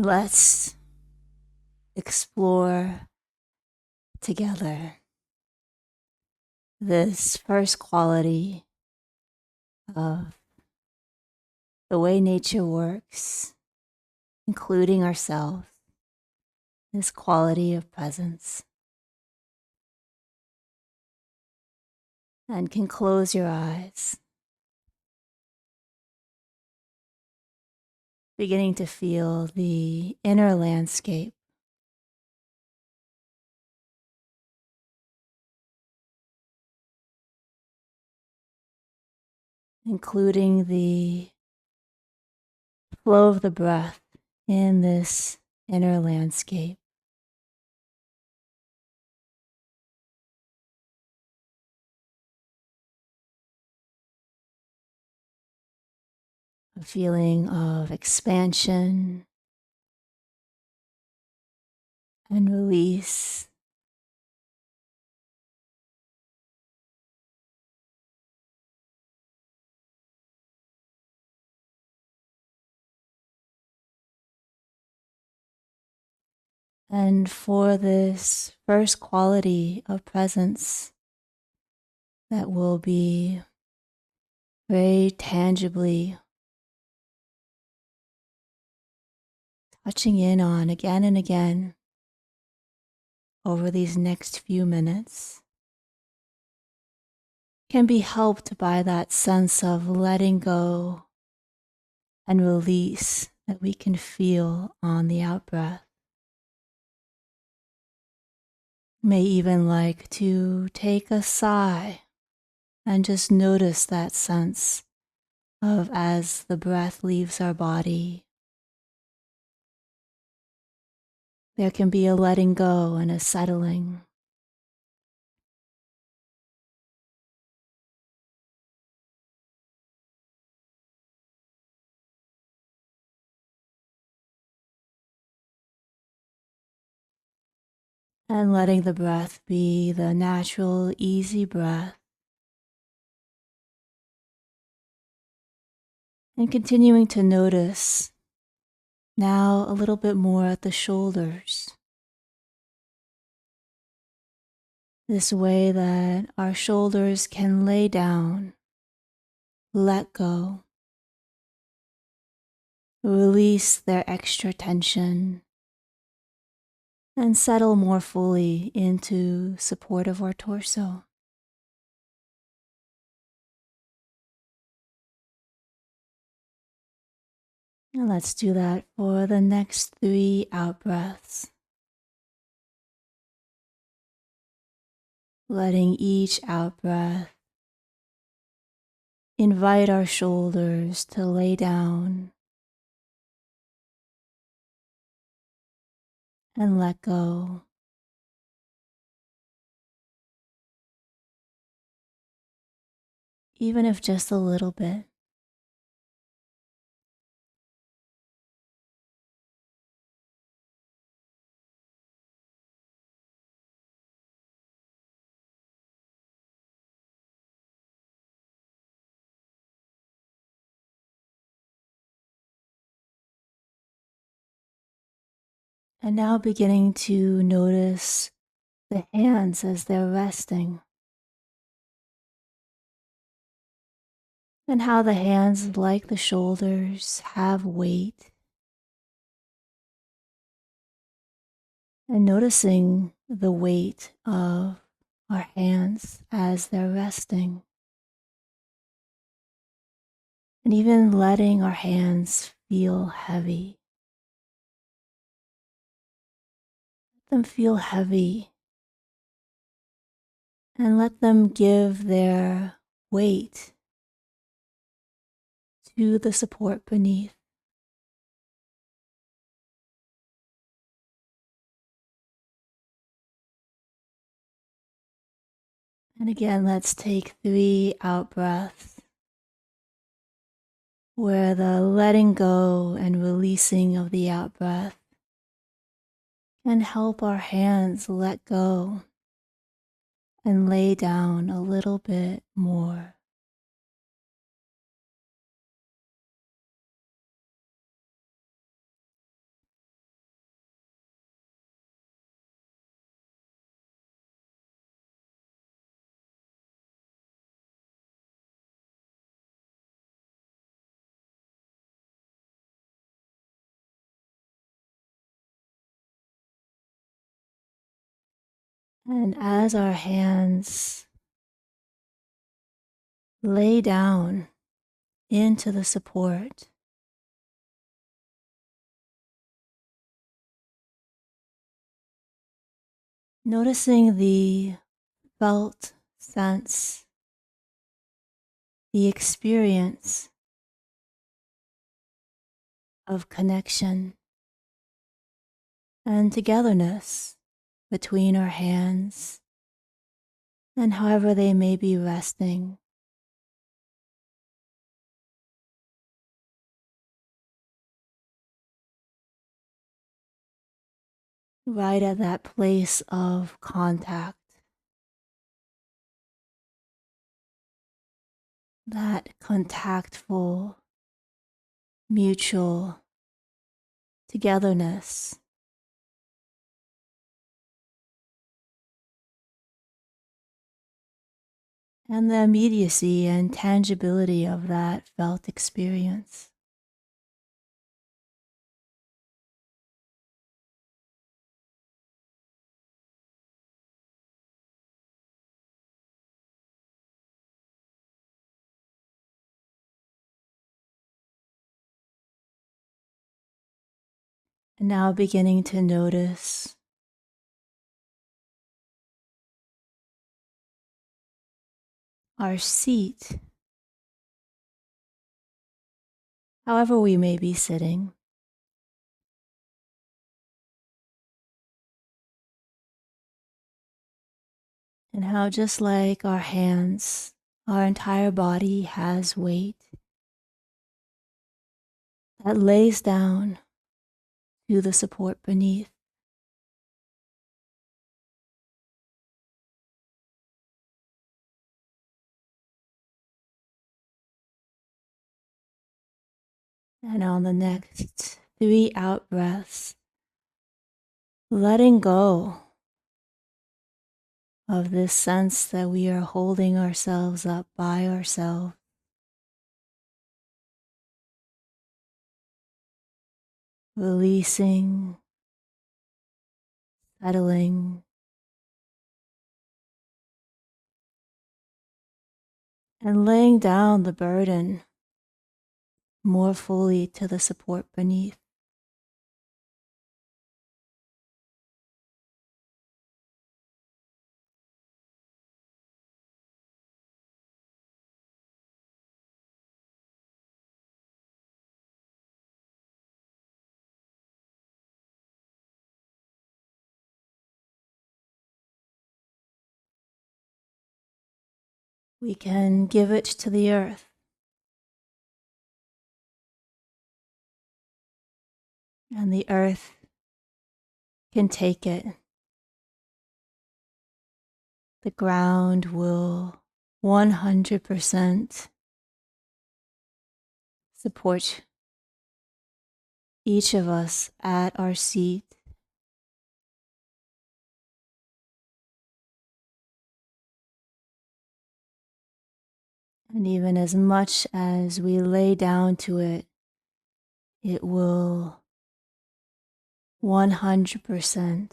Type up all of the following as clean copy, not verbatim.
Let's explore together this first quality of the way nature works, including ourselves, this quality of presence. And can close your eyes, beginning to feel the inner landscape. Including the flow of the breath in this inner landscape. A feeling of expansion and release. And for this first quality of presence that will be very tangibly touching in on again and again over these next few minutes, can be helped by that sense of letting go and release that we can feel on the out-breath. May even like to take a sigh and just notice that sense of as the breath leaves our body. There can be a letting go and a settling. And letting the breath be the natural, easy breath. And continuing to notice now a little bit more at the shoulders. This way that our shoulders can lay down, let go, release their extra tension, and settle more fully into support of our torso. And let's do that for the next 3 out breaths. Letting each out breath invite our shoulders to lay down and let go. Even if just a little bit. And now beginning to notice the hands as they're resting. And how the hands, like the shoulders, have weight. And noticing the weight of our hands as they're resting. And even letting our hands feel heavy. Let them feel heavy. And let them give their weight to the support beneath. And again, let's take 3 out breaths where the letting go and releasing of the out breath can help our hands let go and lay down a little bit more. And as our hands lay down into the support, noticing the felt sense, the experience of connection and togetherness between our hands and however they may be resting. Right at that place of contact, that contactful, mutual togetherness. And the immediacy and tangibility of that felt experience. And now beginning to notice our seat, however we may be sitting. And how just like our hands, our entire body has weight that lays down to the support beneath. And on the next 3 out breaths, letting go of this sense that we are holding ourselves up by ourselves. Releasing, settling, and laying down the burden more fully to the support beneath. We can give it to the earth, and the earth can take it. The ground will 100% support each of us at our seat. And even as much as we lay down to it, it will 100%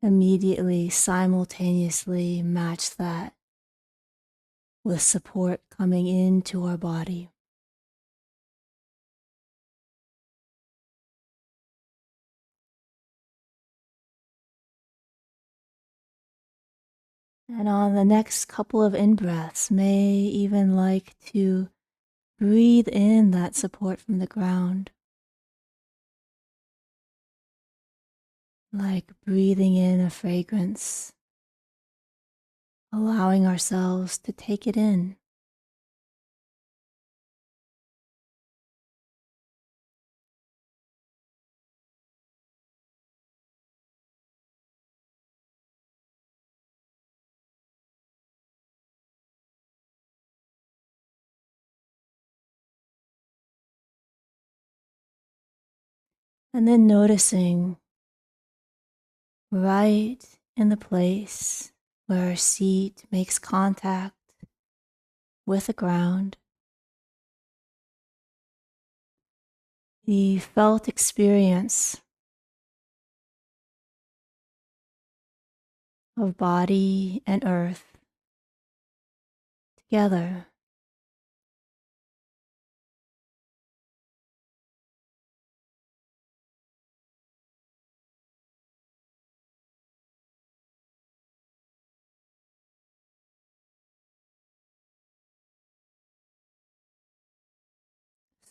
immediately, simultaneously match that with support coming into our body. And on the next couple of in-breaths, may even like to breathe in that support from the ground. Like breathing in a fragrance, allowing ourselves to take it in. And then noticing right in the place where our seat makes contact with the ground, the felt experience of body and earth together.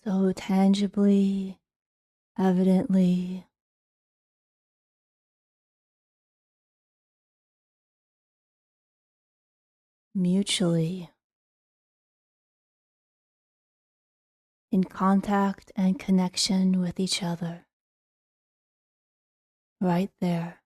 So tangibly, evidently, mutually, in contact and connection with each other, right there.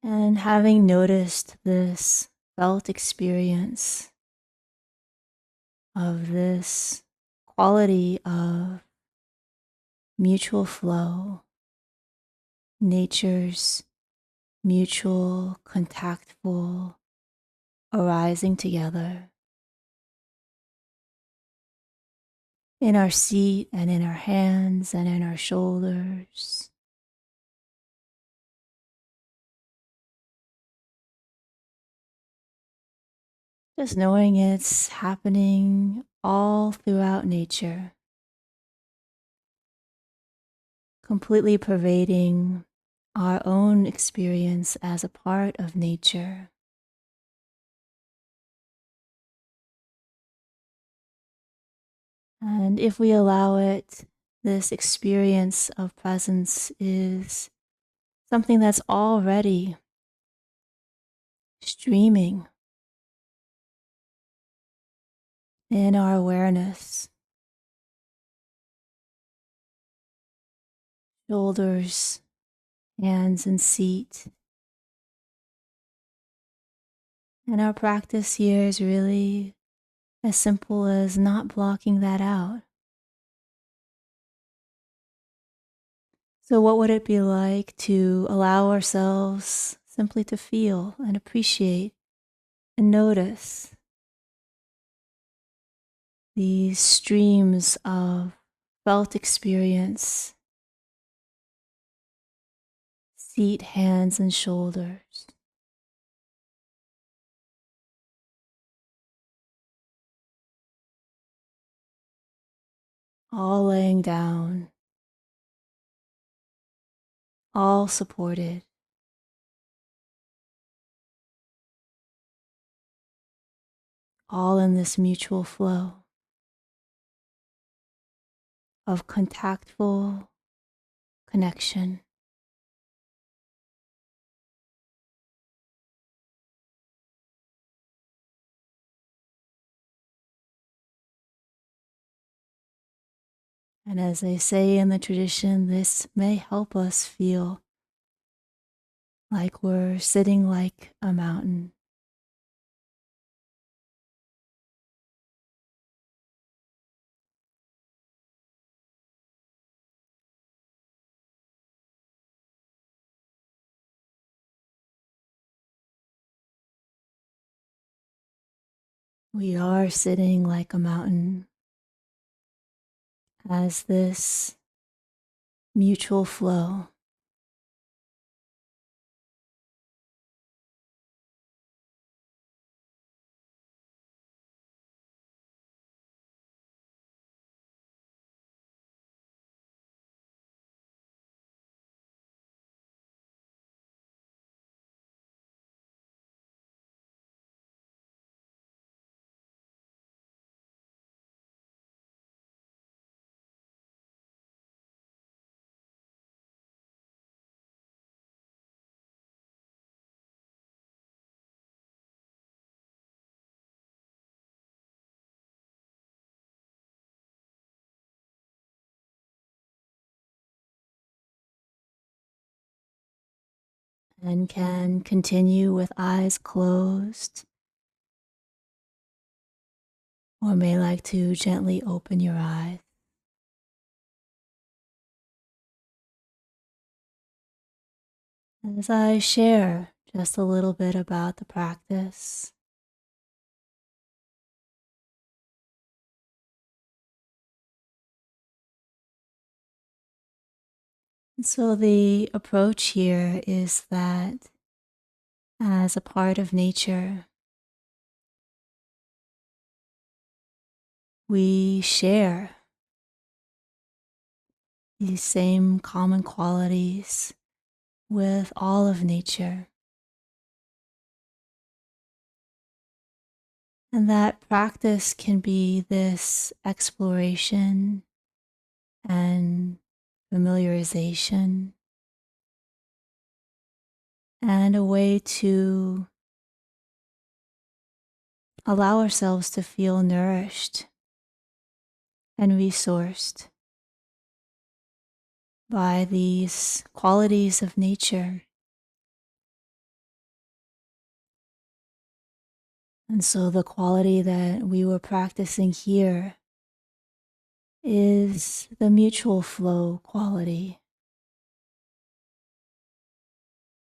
And having noticed this felt experience of this quality of mutual flow, nature's mutual, contactful arising together in our seat and in our hands and in our shoulders. Just knowing it's happening all throughout nature, completely pervading our own experience as a part of nature. And if we allow it, this experience of presence is something that's already streaming in our awareness. Shoulders, hands, and seat. And our practice here is really as simple as not blocking that out. So, what would it be like to allow ourselves simply to feel and appreciate and notice these streams of felt experience, seat, hands, and shoulders, all laying down, all supported, all in this mutual flow of contactful connection. And as they say in the tradition, this may help us feel like we're sitting like a mountain. We are sitting like a mountain as this mutual flow and can continue with eyes closed, or may like to gently open your eyes. as I share just a little bit about the practice. So, the approach here is that as a part of nature, we share these same common qualities with all of nature. And that practice can be this exploration and familiarization, and a way to allow ourselves to feel nourished and resourced by these qualities of nature. And so the quality that we were practicing here is the mutual flow quality,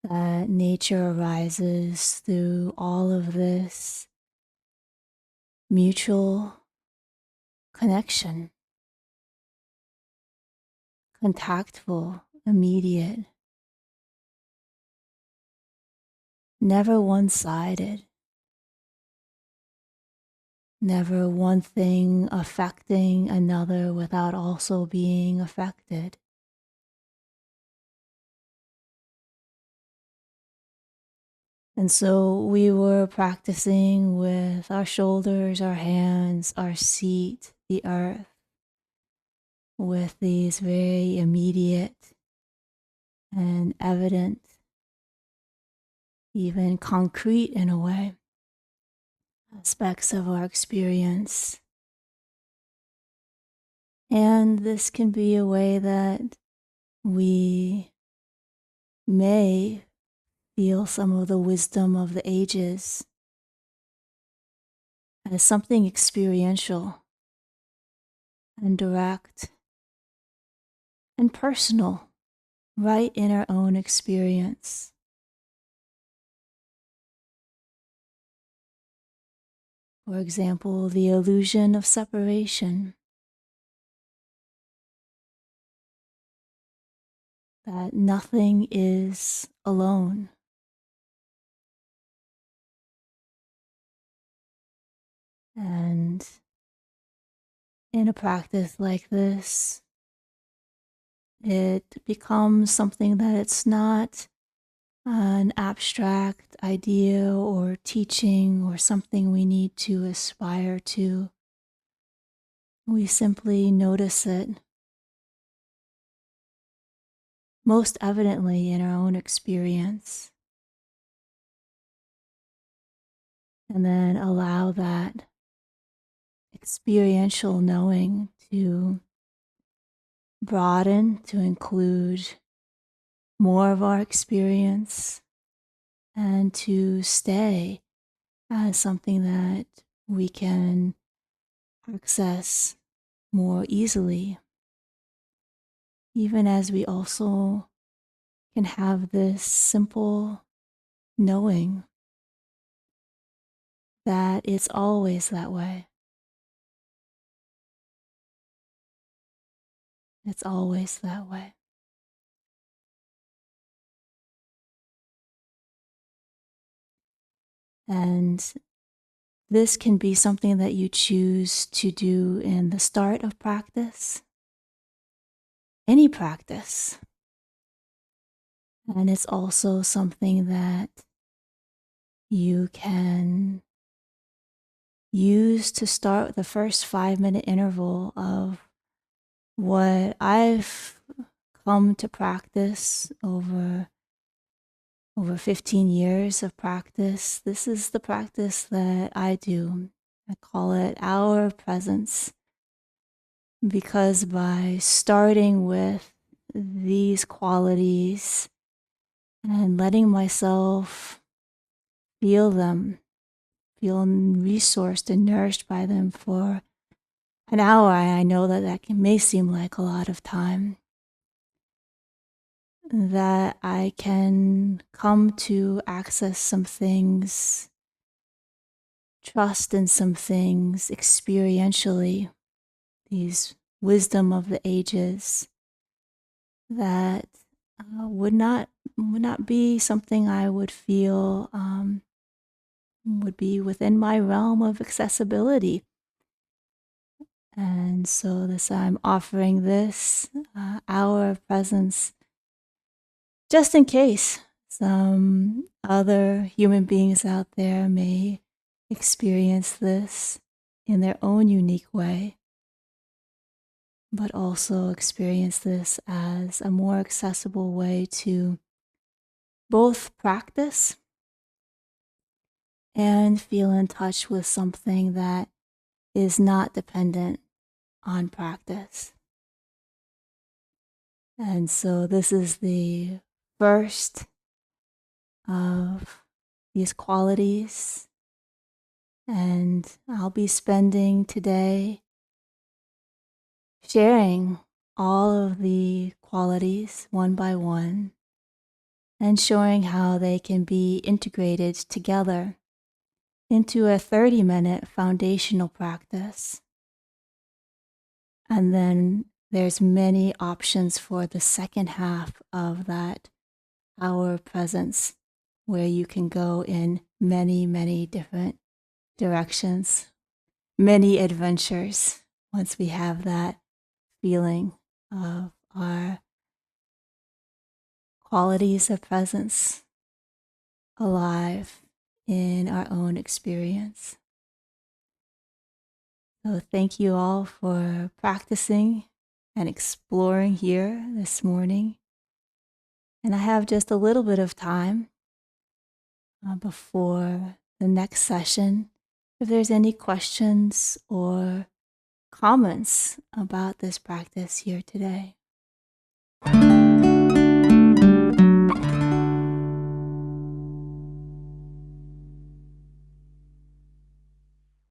that nature arises through all of this mutual connection, contactful, immediate, never one-sided, never one thing affecting another without also being affected. And so we were practicing with our shoulders, our hands, our seat, the earth, with these very immediate and evident, even concrete in a way, aspects of our experience. And this can be a way that we may feel some of the wisdom of the ages as something experiential and direct and personal, right in our own experience. For example, the illusion of separation, that nothing is alone. And in a practice like this, it becomes something that it's not an abstract idea or teaching or something we need to aspire to. We simply notice it most evidently in our own experience, and then allow that experiential knowing to broaden to include more of our experience and to stay as something that we can access more easily, even as we also can have this simple knowing that it's always that way. It's always that way. And this can be something that you choose to do in the start of practice, any practice. And it's also something that you can use to start the first 5-minute interval of what I've come to practice over 15 years of practice. This is the practice that I do. I call it our presence, because by starting with these qualities and letting myself feel them, feel resourced and nourished by them for an hour, I know that may seem like a lot of time. that I can come to access some things, trust in some things experientially, these wisdom of the ages that would not be something I would feel would be within my realm of accessibility. And so I'm offering this hour of presence just in case some other human beings out there may experience this in their own unique way, but also experience this as a more accessible way to both practice and feel in touch with something that is not dependent on practice. And so this is the first of these qualities, and I'll be spending today sharing all of the qualities one by one and showing how they can be integrated together into a 30-minute foundational practice. And then there's many options for the second half of that hour of presence, where you can go in many, many different directions, many adventures once we have that feeling of our qualities of presence alive in our own experience. So thank you all for practicing and exploring here this morning. And I have just a little bit of time before the next session. If there's any questions or comments about this practice here today.